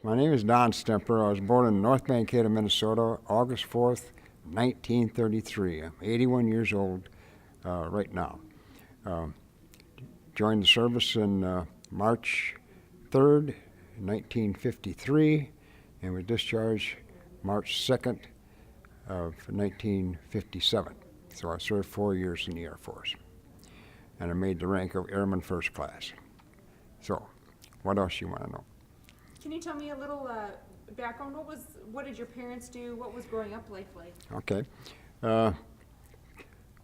My name is Don Stemper. I was born in North Mankato, Minnesota, August 4th, 1933. I'm 81 years old right now. Joined the service in March 3rd, 1953, and was discharged March 2nd of 1957. So I served 4 years in the Air Force, and I made the rank of Airman First Class. So, what else you want to know? Can you tell me a little background? What did your parents do? What was growing up life like? Okay.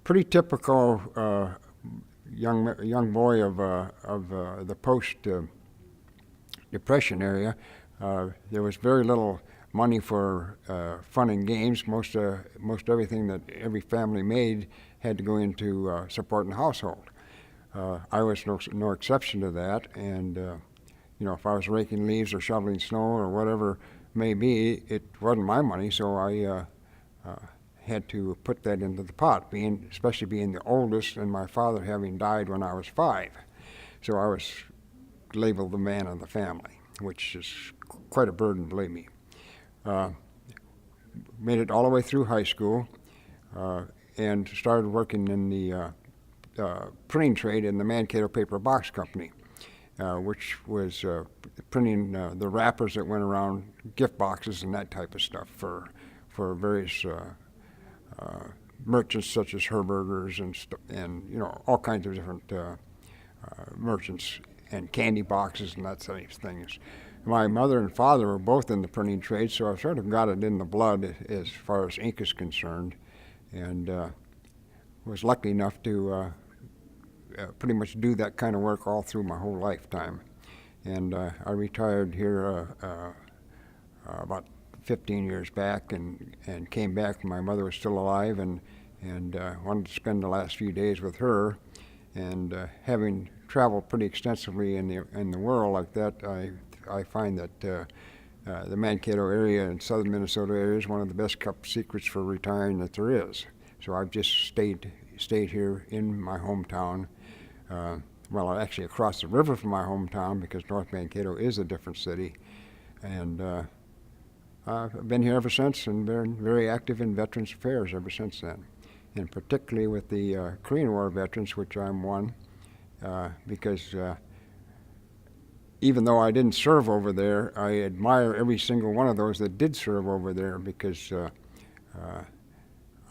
Pretty typical young boy of the post-depression area. There was very little money for fun and games. Most everything that every family made had to go into supporting the household. I was no exception to that, and if I was raking leaves or shoveling snow or whatever may be, it wasn't my money, so I had to put that into the pot, especially being the oldest and my father having died when I was 5. So I was labeled the man of the family, which is quite a burden, believe me. Made it all the way through high school and started working in the printing trade in the Mankato Paper Box Company, which was printing the wrappers that went around gift boxes and that type of stuff for various merchants such as Herberger's and all kinds of different merchants and candy boxes and that type of things. My mother and father were both in the printing trade, so I sort of got it in the blood as far as ink is concerned, and was lucky enough to pretty much do that kind of work all through my whole lifetime. And I retired here about 15 years back and came back when my mother was still alive, and wanted to spend the last few days with her. And having traveled pretty extensively in the world like that, I find that the Mankato area and southern Minnesota area is one of the best kept secrets for retiring that there is. So I've just stayed here in my hometown. Well, actually across the river from my hometown, because North Mankato is a different city. And I've been here ever since and been very active in Veterans Affairs ever since then. And particularly with the Korean War veterans, which I'm one, because even though I didn't serve over there, I admire every single one of those that did serve over there, because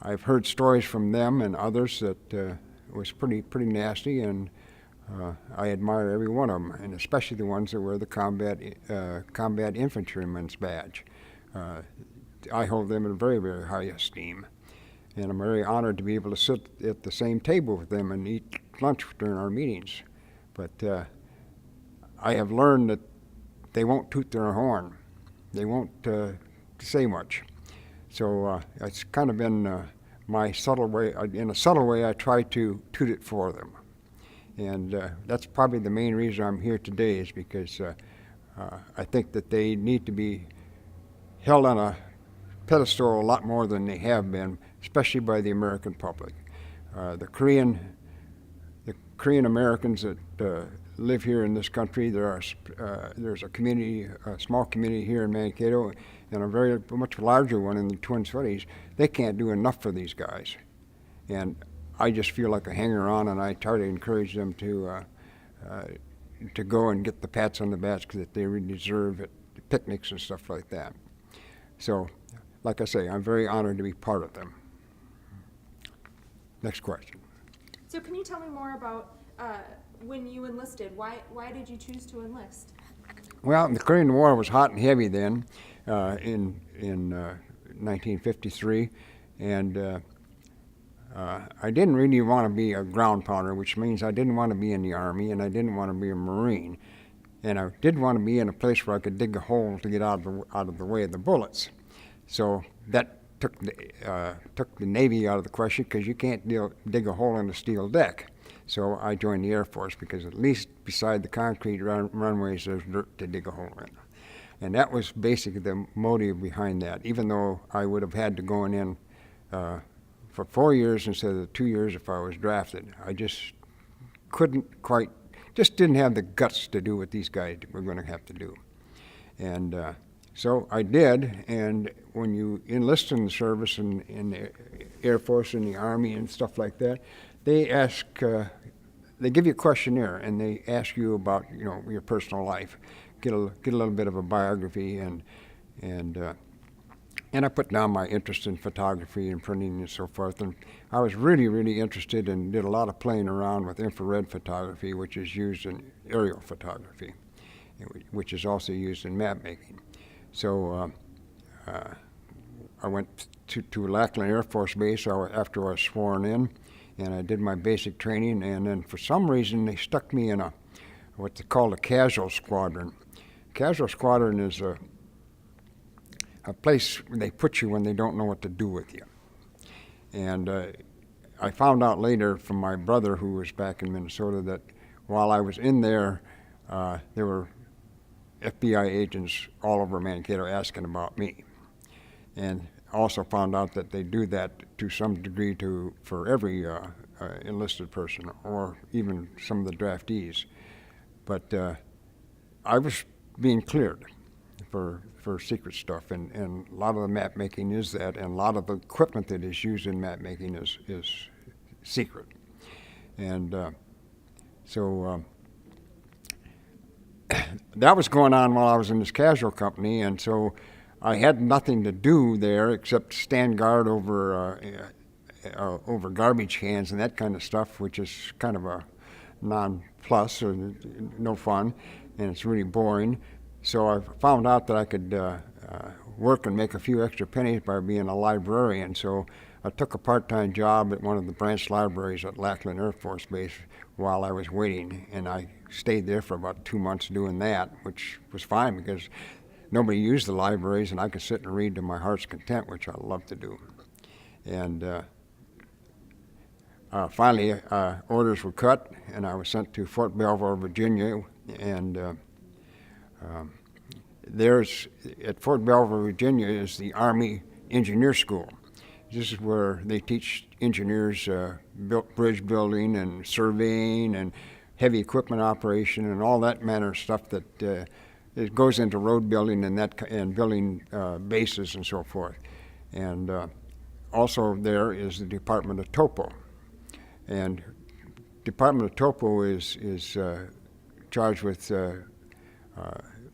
I've heard stories from them and others that was pretty nasty, and I admire every one of them, and especially the ones that wear the combat infantryman's badge. I hold them in very, very high esteem, and I'm very honored to be able to sit at the same table with them and eat lunch during our meetings. But I have learned that they won't toot their horn. They won't say much. So it's kind of been my subtle way. In a subtle way, I try to toot it for them. And that's probably the main reason I'm here today, is because I think that they need to be held on a pedestal a lot more than they have been, especially by the American public. The Korean Americans that live here in this country, there's a community, a small community here in Mankato, and a very much larger one in the Twin Cities. They can't do enough for these guys, and I just feel like a hanger-on, and I try to encourage them to go and get the pats on the backs that they really deserve at picnics and stuff like that. So, like I say, I'm very honored to be part of them. Next question. So can you tell me more about when you enlisted? Why did you choose to enlist? Well, the Korean War was hot and heavy then, in 1953, and I didn't really want to be a ground pounder, which means I didn't want to be in the Army, and I didn't want to be a Marine, and I did want to be in a place where I could dig a hole to get out of the way of the bullets. So that took the Navy out of the question, because you can't dig a hole in a steel deck. So I joined the Air Force, because at least beside the concrete runways, there's dirt to dig a hole in. And that was basically the motive behind that, even though I would have had to go in for 4 years instead of the 2 years if I was drafted. I just didn't have the guts to do what these guys were going to have to do. And so I did, and when you enlist in the service in the Air Force and the Army and stuff like that, they ask, they give you a questionnaire, and they ask you about, you know, your personal life, get a little bit of a biography, and I put down my interest in photography and printing and so forth. And I was really interested and did a lot of playing around with infrared photography, which is used in aerial photography, which is also used in map making. So I went to Lackland Air Force Base after I was sworn in, and I did my basic training. And then for some reason they stuck me in what they call a casual squadron. Casual squadron is a place where they put you when they don't know what to do with you. And I found out later from my brother, who was back in Minnesota, that while I was in there were FBI agents all over Mankato asking about me. And also found out that they do that to some degree for every enlisted person, or even some of the draftees. But I was being cleared for secret stuff, and a lot of the map making is that, and a lot of the equipment that is used in map making is secret. And so that was going on while I was in this casual company, and so I had nothing to do there except stand guard over garbage cans and that kind of stuff, which is kind of a non-plus or no fun, and it's really boring. So I found out that I could work and make a few extra pennies by being a librarian. So I took a part-time job at one of the branch libraries at Lackland Air Force Base while I was waiting, and I stayed there for about 2 months doing that, which was fine because nobody used the libraries, and I could sit and read to my heart's content, which I love to do. And finally, orders were cut, and I was sent to Fort Belvoir, Virginia, and there's at Fort Belvoir, Virginia, is the Army Engineer School. This is where they teach engineers bridge building and surveying and heavy equipment operation and all that manner of stuff that it goes into road building and building bases and so forth. And also there is the Department of Topo, and Department of Topo is charged with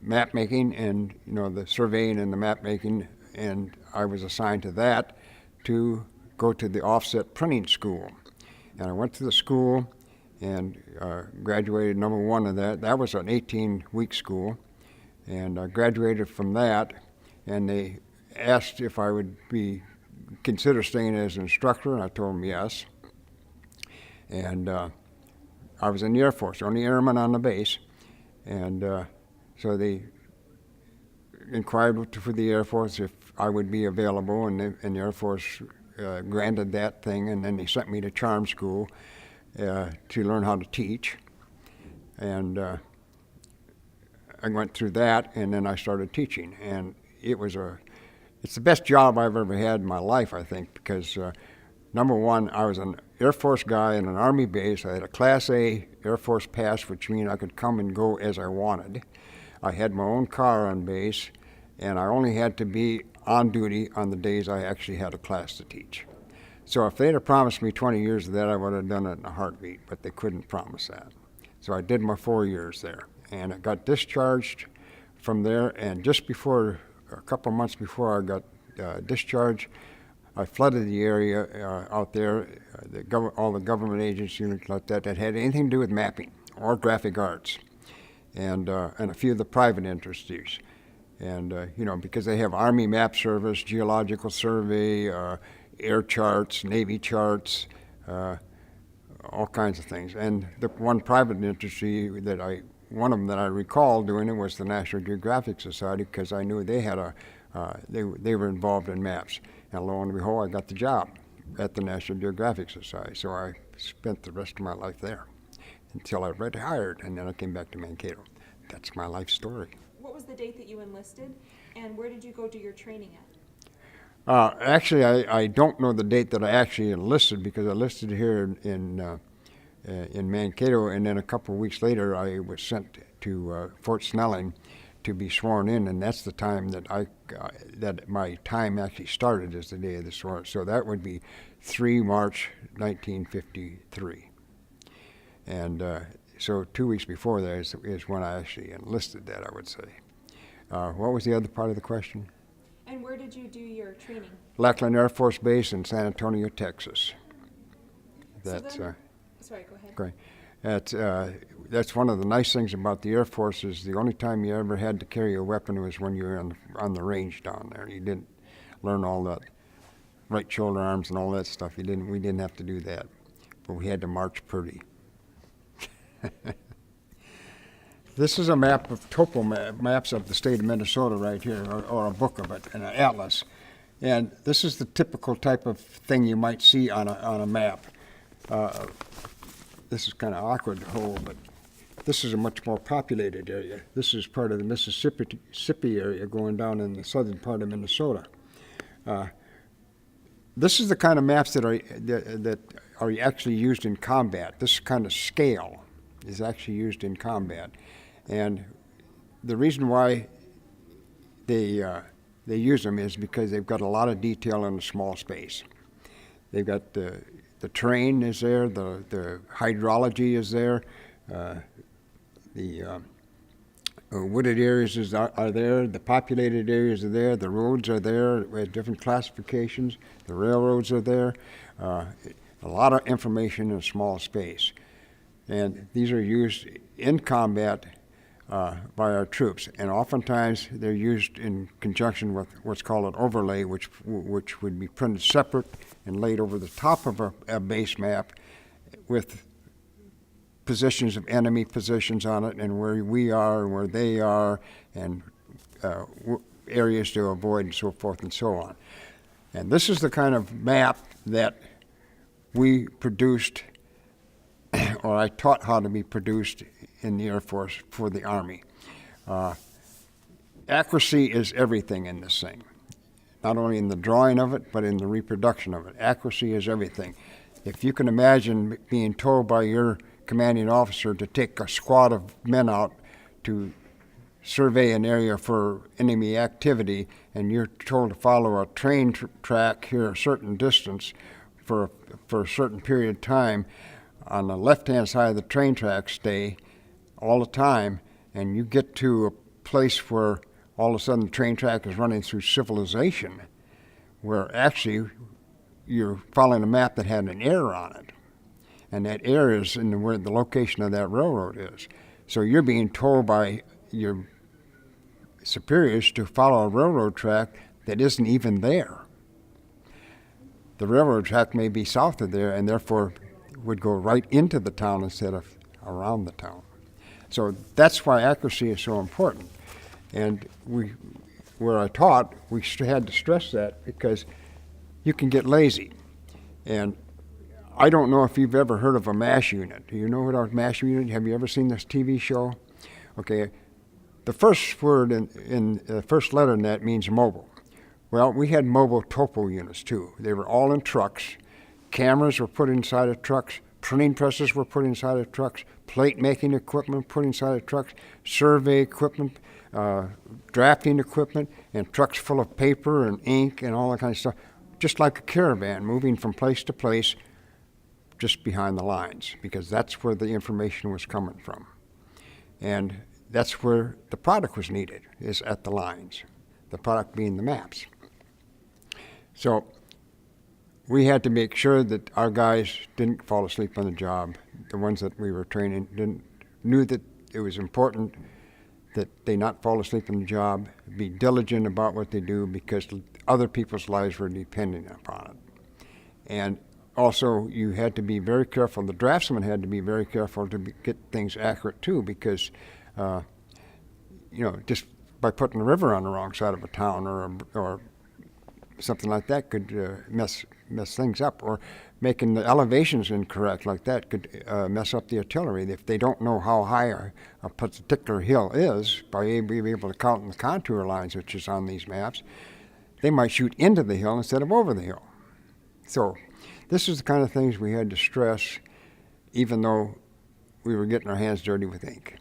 map making and, you know, the surveying and the map making, and I was assigned to that to go to the offset printing school. And I went to the school and graduated number one of that. That was an 18-week school, and I graduated from that, and they asked if I would consider staying as an instructor, and I told them yes. And I was in the Air Force, only airman on the base, and so they inquired for the Air Force if I would be available, and the Air Force granted that thing, and then they sent me to charm school to learn how to teach. And I went through that, and then I started teaching, and it's the best job I've ever had in my life, I think, because number one, I was an Air Force guy in an Army base. I had a Class A Air Force pass, which means I could come and go as I wanted. I had my own car on base, and I only had to be on duty on the days I actually had a class to teach. So if they'd have promised me 20 years of that, I would have done it in a heartbeat, but they couldn't promise that. So I did my 4 years there, and I got discharged from there, and just before, a couple months before I got discharged, I flooded the area out there, all the government agencies like that had anything to do with mapping or graphic arts, and a few of the private industries. And, you know, because they have Army Map Service, Geological Survey, air charts, Navy charts, all kinds of things. And the one private industry one of them that I recall doing it was the National Geographic Society, because I knew they had they were involved in maps. And lo and behold, I got the job at the National Geographic Society. So I spent the rest of my life there until I retired, and then I came back to Mankato. That's my life story. What was the date that you enlisted, and where did you go do your training at? Actually, I don't know the date that I actually enlisted, because I enlisted here in Mankato, and then a couple of weeks later I was sent to Fort Snelling to be sworn in, and that's the time that that my time actually started, is the day of the swearing. So that would be 3 March 1953. And so 2 weeks before that is when I actually enlisted, that I would say. What was the other part of the question? And where did you do your training? Lackland Air Force Base in San Antonio, Texas. That's sorry, go ahead. okay. That's one of the nice things about the Air Force, is the only time you ever had to carry a weapon was when you were on the range down there. You didn't learn all that right shoulder arms and all that stuff. We didn't have to do that, but we had to march pretty. This is a map of topo maps of the state of Minnesota right here, or a book of it, an atlas. And this is the typical type of thing you might see on a map. This is kind of awkward to hold, but this is a much more populated area. This is part of the Mississippi area going down in the southern part of Minnesota. This is the kind of maps that are actually used in combat. This kind of scale is actually used in combat. And the reason why they use them is because they've got a lot of detail in a small space. They've got the terrain is there, the hydrology is there, the wooded areas are there, the populated areas are there, the roads are there with different classifications, the railroads are there, a lot of information in a small space. And these are used in combat by our troops, and oftentimes they're used in conjunction with what's called an overlay, which would be printed separate and laid over the top of a base map with positions of enemy positions on it, and where we are and where they are, and areas to avoid, and so forth and so on. And this is the kind of map that we produced, or I taught how to be produced in the Air Force for the Army. Accuracy is everything in this thing, not only in the drawing of it, but in the reproduction of it. Accuracy is everything. If you can imagine being told by your commanding officer to take a squad of men out to survey an area for enemy activity, and you're told to follow a train track here a certain distance for a certain period of time, on the left-hand side of the train track stay all the time, and you get to a place where all of a sudden the train track is running through civilization, where actually you're following a map that had an error on it, and that error is in where the location of that railroad is. So you're being told by your superiors to follow a railroad track that isn't even there. The railroad track may be south of there, and therefore would go right into the town instead of around the town. So that's why accuracy is so important. And where I taught, we had to stress that, because you can get lazy. And I don't know if you've ever heard of a MASH unit. Do you know what a MASH unit? Have you ever seen this TV show? Okay, the first word in the first letter in that means mobile. Well, we had mobile topo units too. They were all in trucks. Cameras were put inside of trucks. Printing presses were put inside of trucks. Plate making equipment put inside of trucks. Survey equipment, drafting equipment, and trucks full of paper and ink and all that kind of stuff. Just like a caravan moving from place to place just behind the lines, because that's where the information was coming from. And that's where the product was needed, is at the lines. The product being the maps. So we had to make sure that our guys didn't fall asleep on the job. The ones that we were training knew that it was important that they not fall asleep on the job, be diligent about what they do, because other people's lives were depending upon it. And also, you had to be very careful. The draftsman had to be very careful to get things accurate too, because just by putting a river on the wrong side of a town or something like that could mess things up, or making the elevations incorrect like that could mess up the artillery. If they don't know how high a particular hill is, by being able to count in the contour lines, which is on these maps, they might shoot into the hill instead of over the hill. So this is the kind of things we had to stress, even though we were getting our hands dirty with ink.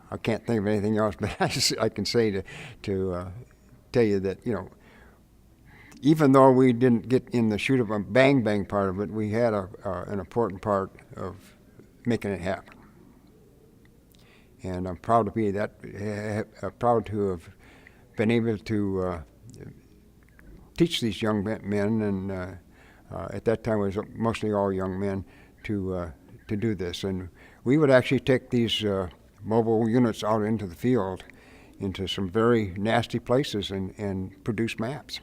I can't think of anything else, but I can say to tell you that, even though we didn't get in the shoot 'em up bang bang part of it, we had an important part of making it happen. And I'm proud to be that, proud to have been able to teach these young men, and at that time it was mostly all young men, to do this. And we would actually take these mobile units out into the field, into some very nasty places, and produce maps.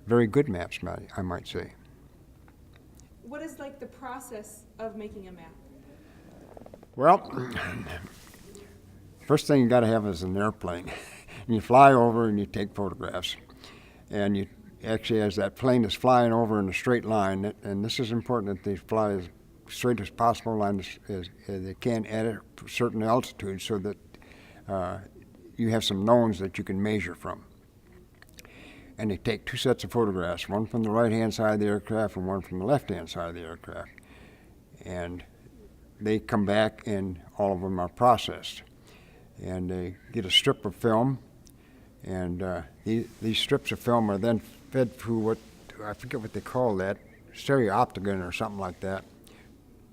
Very good maps, I might say. What is like the process of making a map? Well, first thing you got to have is an airplane. And you fly over and you take photographs. And you actually, as that plane is flying over in a straight line, and this is important that they fly as straight as possible line as they can at a certain altitude, so that you have some knowns that you can measure from. And they take two sets of photographs, one from the right-hand side of the aircraft and one from the left-hand side of the aircraft. And they come back and all of them are processed. And they get a strip of film, and these strips of film are then fed through what, I forget what they call that, stereopticon or something like that.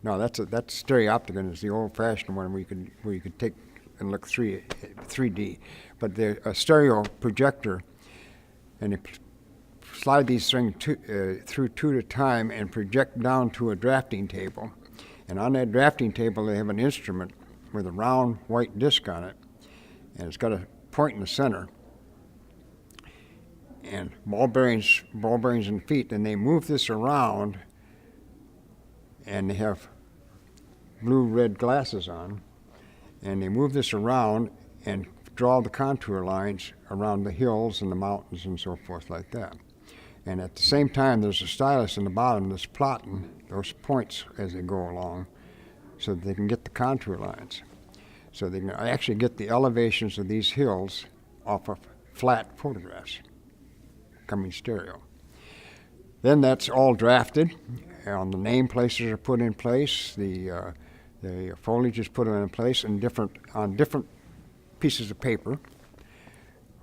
No, that's stereopticon is the old-fashioned one where you could take and look 3D. But they're a stereo projector, and they slide these things through two at a time and project down to a drafting table. And on that drafting table, they have an instrument with a round white disc on it, and it's got a point in the center, and ball bearings and feet, and they move this around, and they have blue-red glasses on, and they move this around and draw the contour lines around the hills and the mountains and so forth like that. And at the same time, there's a stylus in the bottom that's plotting those points as they go along, so that they can get the contour lines. So they can actually get the elevations of these hills off of flat photographs, coming stereo. Then that's all drafted, and the name places are put in place, the foliage is put in place on different pieces of paper,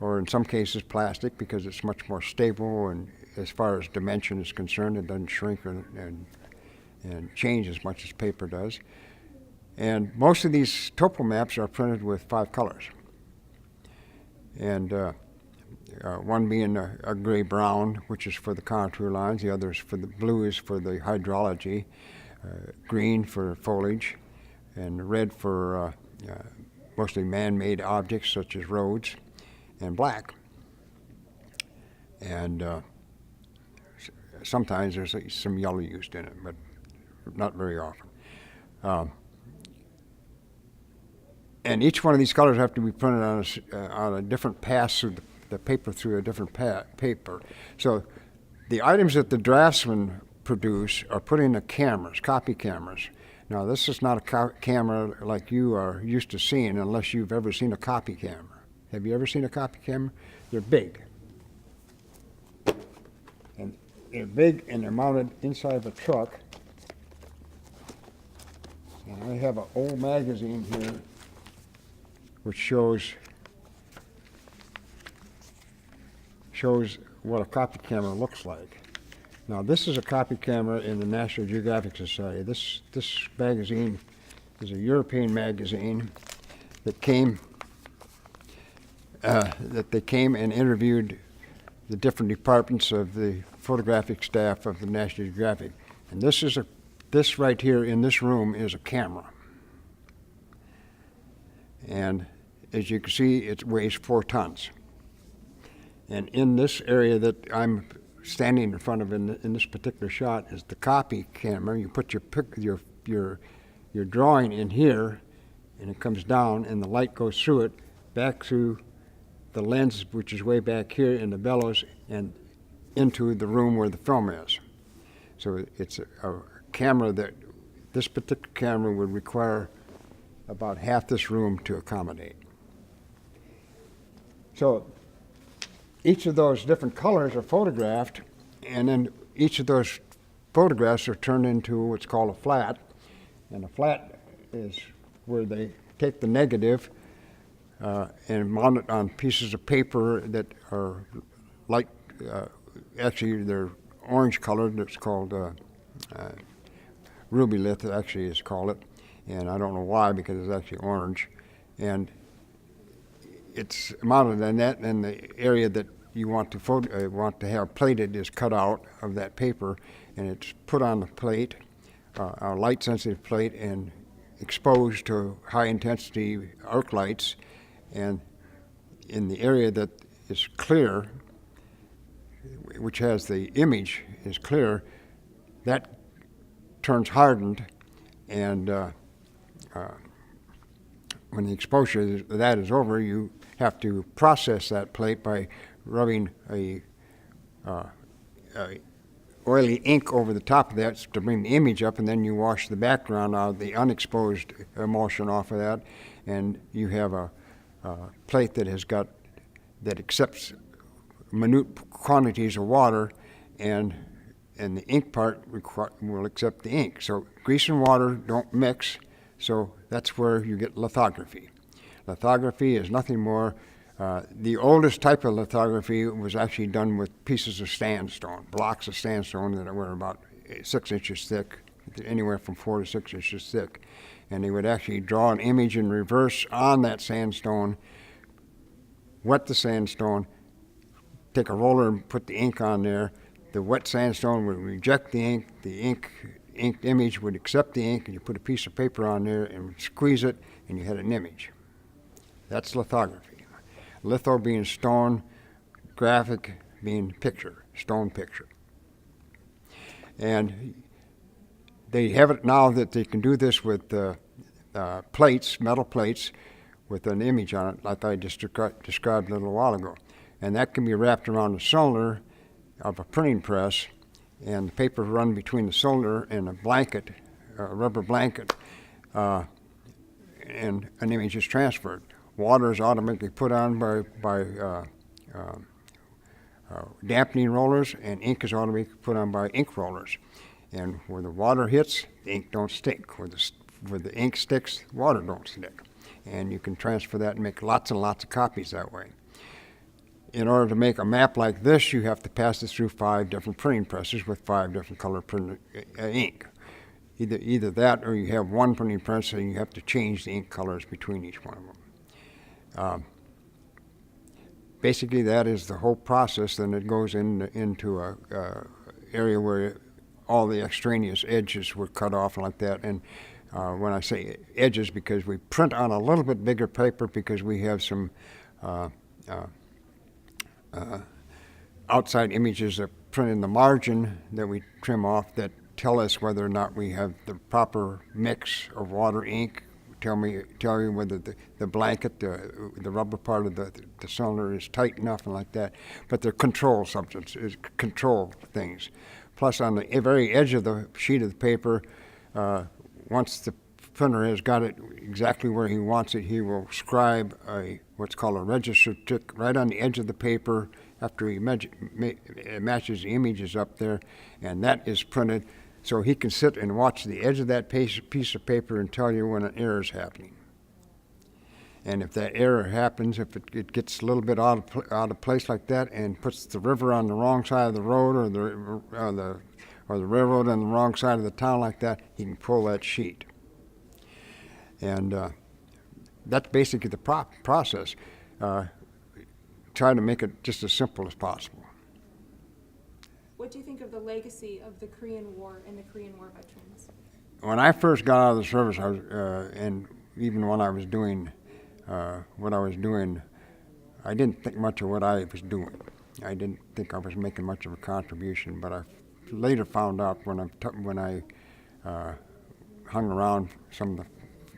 or in some cases plastic, because it's much more stable, and as far as dimension is concerned, it doesn't shrink and change as much as paper does. And most of these topo maps are printed with 5 colors. And one being a gray-brown, which is for the contour lines, the other is for the blue is for the hydrology, green for foliage, and red for mostly man-made objects such as roads, and black. And sometimes there's some yellow used in it, but not very often. And each one of these colors have to be printed on a different pass through the paper, through a different paper. So the items that the draftsmen produce are put into cameras, copy cameras. Now, this is not a camera like you are used to seeing unless you've ever seen a copy camera. Have you ever seen a copy camera? They're big. And they're big, and they're mounted inside of a truck. And I have an old magazine here which shows what a copy camera looks like. Now, this is a copy camera in the National Geographic Society. This magazine is a European magazine that they came and interviewed the different departments of the photographic staff of the National Geographic. And this right here in this room is a camera. And as you can see, it weighs 4 tons. And in this area that I'm standing in front of in this particular shot is the copy camera. You put your drawing in here, and it comes down, and the light goes through it, back through the lens, which is way back here in the bellows, and into the room where the film is. So it's a camera that this particular camera would require about half this room to accommodate. So each of those different colors are photographed, and then each of those photographs are turned into what's called a flat. And a flat is where they take the negative and mount it on pieces of paper that are light, actually they're orange colored. It's called ruby lith, actually is called it, and I don't know why, because it's actually orange. And it's mounted on that, and the area that you want to have plated is cut out of that paper, and it's put on the plate, a light sensitive plate, and exposed to high intensity arc lights. And in the area that is clear, which has the image is clear, that turns hardened, and when the exposure of that is over, you have to process that plate by rubbing a oily ink over the top of that to bring the image up, and then you wash the background out, the unexposed emulsion off of that, and you have a plate that accepts minute quantities of water, and the ink part will accept the ink. So grease and water don't mix, so that's where you get lithography. Lithography is nothing more. The oldest type of lithography was actually done with pieces of sandstone, blocks of sandstone that were about 6 inches thick, anywhere from 4 to 6 inches thick. And they would actually draw an image in reverse on that sandstone, wet the sandstone, take a roller and put the ink on there. The wet sandstone would reject the ink inked image would accept the ink, and you put a piece of paper on there and squeeze it, and you had an image. That's lithography. Litho being stone, graphic being picture, stone picture. And they have it now that they can do this with plates, metal plates, with an image on it, like I just described a little while ago. And that can be wrapped around the cylinder of a printing press, and the paper run between the cylinder and a blanket, a rubber blanket, and an image is transferred. Water is automatically put on by dampening rollers, and ink is automatically put on by ink rollers. And where the water hits, the ink don't stick. Where the ink sticks, water don't stick. And you can transfer that and make lots and lots of copies that way. In order to make a map like this, you have to pass it through 5 different printing presses with 5 different color ink. Either that, or you have one printing press and you have to change the ink colors between each one of them. Basically, that is the whole process. Then it goes into a area where all the extraneous edges were cut off like that. And when I say edges, because we print on a little bit bigger paper, because we have some outside images that print in the margin that we trim off that tell us whether or not we have the proper mix of water ink. Tell you whether the blanket, the rubber part of the cylinder is tight enough and like that. But they're control substances, control things. Plus, on the very edge of the sheet of the paper, once the printer has got it exactly where he wants it, he will scribe what's called a register tick right on the edge of the paper after he matches the images up there, and that is printed. So he can sit and watch the edge of that piece of paper and tell you when an error is happening. And if that error happens, if it gets a little bit out of place like that and puts the river on the wrong side of the road, or the railroad on the wrong side of the town like that, he can pull that sheet. And that's basically the process. Try to make it just as simple as possible. What do you think of the legacy of the Korean War and the Korean War veterans? When I first got out of the service, and even when I was doing what I was doing, I didn't think much of what I was doing. I didn't think I was making much of a contribution, but I later found out when I hung around some of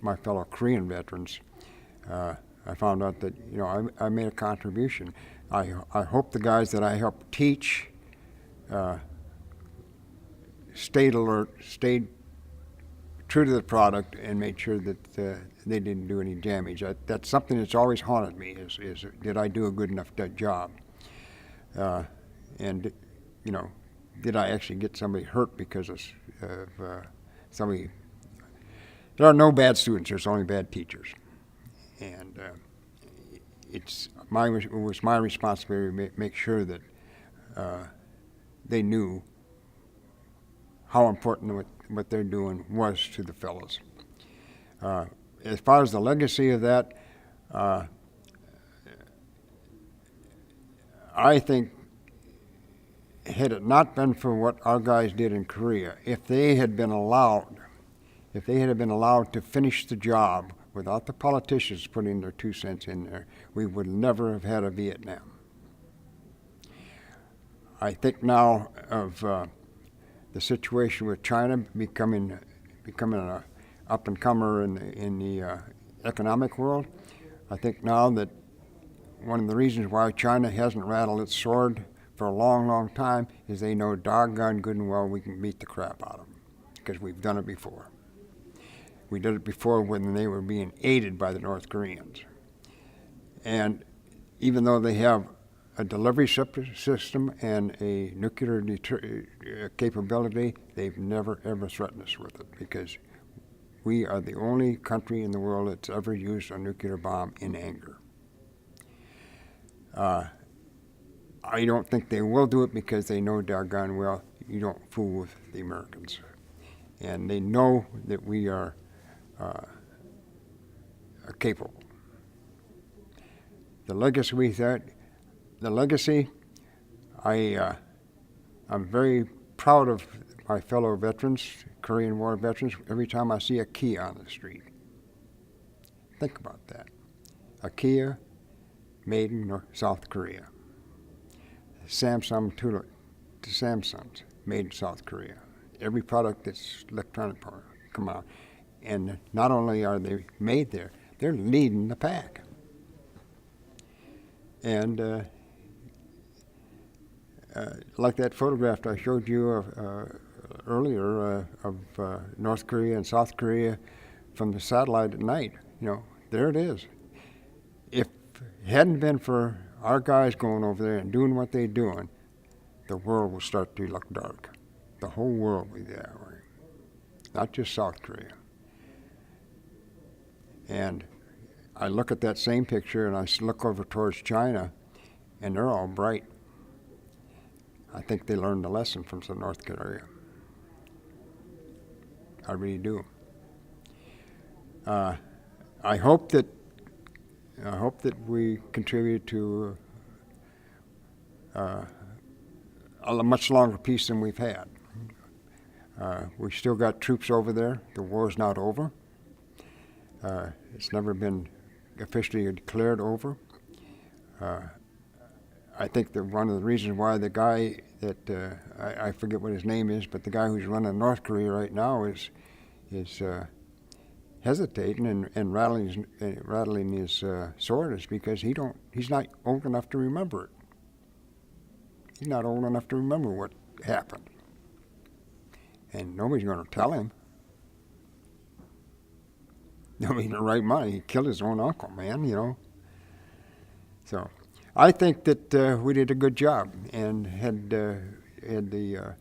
my fellow Korean veterans, I found out that I made a contribution. I hope the guys that I helped teach stayed alert, stayed true to the product, and made sure that they didn't do any damage. That's something that's always haunted me: is did I do a good enough job? And did I actually get somebody hurt because of somebody? There are no bad students. There's only bad teachers. And it was my responsibility to make sure that they knew how important what they're doing was to the fellows. As far as the legacy of that, I think had it not been for what our guys did in Korea, if they had been allowed to finish the job without the politicians putting their 2 cents in there, we would never have had a Vietnam. I think now of the situation with China becoming an up-and-comer in the economic world. I think now that one of the reasons why China hasn't rattled its sword for a long, long time is they know doggone good and well we can beat the crap out of them, because we've done it before. We did it before when they were being aided by the North Koreans. And even though they have a delivery system and a nuclear capability, they've never, ever threatened us with it, because we are the only country in the world that's ever used a nuclear bomb in anger. I don't think they will do it, because they know doggone well you don't fool with the Americans. And they know that we are capable. The legacy, I'm very proud of my fellow veterans, Korean War veterans, every time I see a Kia on the street. Think about that. A Kia made in South Korea. Samsung to Samsungs made in South Korea. Every product that's electronic part come out. And not only are they made there, they're leading the pack. And like that photograph I showed you earlier of North Korea and South Korea from the satellite at night, there it is. If it hadn't been for our guys going over there and doing what they're doing, the world will start to look dark. The whole world will be that way, not just South Korea. And I look at that same picture and I look over towards China, and they're all bright. I think they learned a lesson from some North Korea. I really do. I hope that we contribute to a much longer peace than we've had. We still got troops over there. The war's not over. It's never been officially declared over. I think that one of the reasons why the guy that I forget what his name is, but the guy who's running North Korea right now is hesitating and rattling his sword is because he's not old enough to remember it. He's not old enough to remember what happened, and nobody's going to tell him. Nobody's in the right mind. He killed his own uncle, man. So, I think that we did a good job, and had the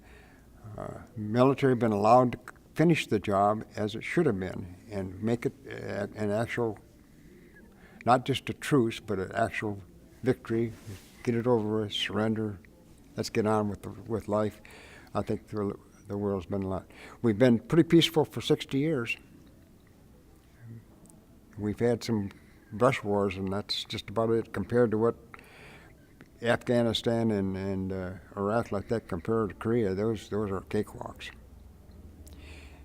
military been allowed to finish the job as it should have been and make it an actual, not just a truce, but an actual victory, get it over with, surrender, let's get on with life. I think the world's been a lot. We've been pretty peaceful for 60 years. We've had some brush wars, and that's just about it compared to what Afghanistan and Iraq like that compared to Korea. Those are cakewalks.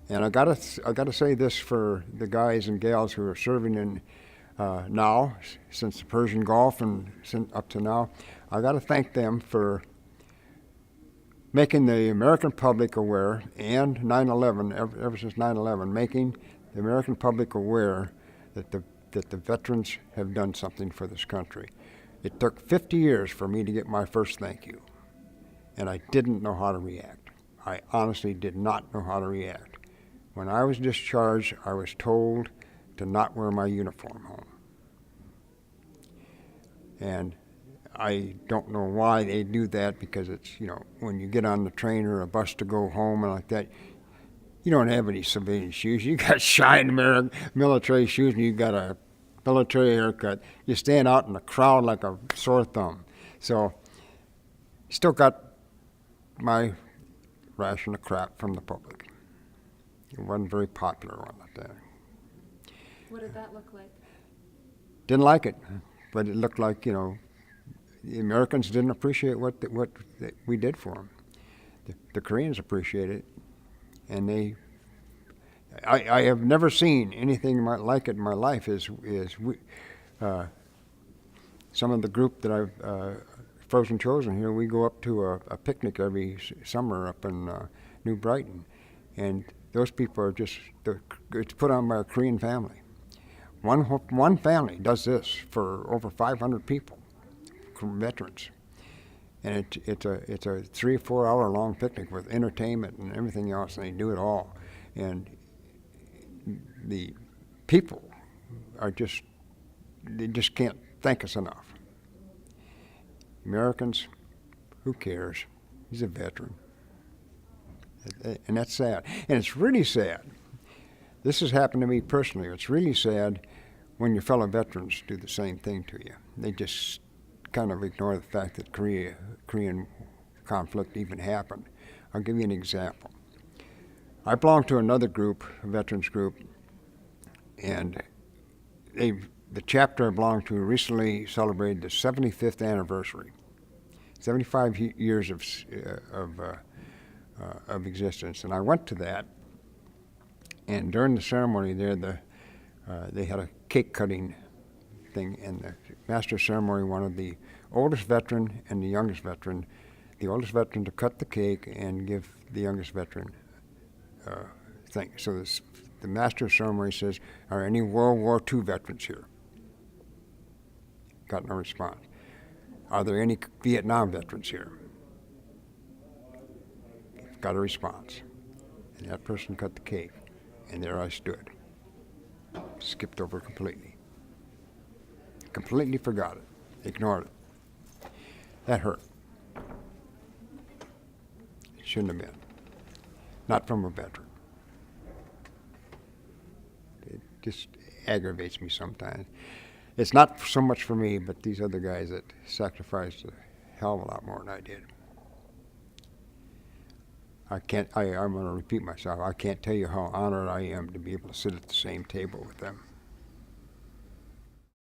And I gotta say this for the guys and gals who are serving in now, since the Persian Gulf and up to now, I gotta thank them for making the American public aware, and 9/11, ever since 9/11, making the American public aware that the veterans have done something for this country. It took 50 years for me to get my first thank you, and I didn't know how to react. I honestly did not know how to react. When I was discharged, I was told to not wear my uniform home. And I don't know why they do that, because it's, when you get on the train or a bus to go home and like that, you don't have any civilian shoes. You got shiny military shoes, and you got a military haircut. You stand out in the crowd like a sore thumb. So, still got my ration of crap from the public. It wasn't a very popular one at that. What did that look like? Didn't like it, but it looked like, you know, the Americans didn't appreciate what we did for them. The Koreans appreciated it, and I have never seen anything like it in my life. Some of the group that I've Frozen Chosen here, we go up to a picnic every summer up in New Brighton, and those people are it's put on by a Korean family. One family does this for over 500 people, veterans, and it's a 3 or 4 hour long picnic with entertainment and everything else, and they do it all, and the people they just can't thank us enough. Americans, who cares? He's a veteran, and that's sad, and it's really sad. This has happened to me personally. It's really sad when your fellow veterans do the same thing to you. They just kind of ignore the fact that Korean conflict even happened. I'll give you an example. I belong to another group, a veterans group, and the chapter I belong to recently celebrated the 75th anniversary, 75 years of existence, and I went to that. And during the ceremony there, they had a cake cutting thing, and the master of ceremony wanted the oldest veteran and the youngest veteran, to cut the cake and give the youngest veteran thing. So the master of ceremony says, "Are any World War II veterans here?" Got no response. "Are there any Vietnam veterans here?" Got a response. And that person cut the cake, and there I stood. Skipped over completely. Completely forgot it. Ignored it. That hurt. It shouldn't have been. Not from a veteran. It just aggravates me sometimes. It's not so much for me, but these other guys that sacrificed a hell of a lot more than I did. I'm going to repeat myself. I can't tell you how honored I am to be able to sit at the same table with them.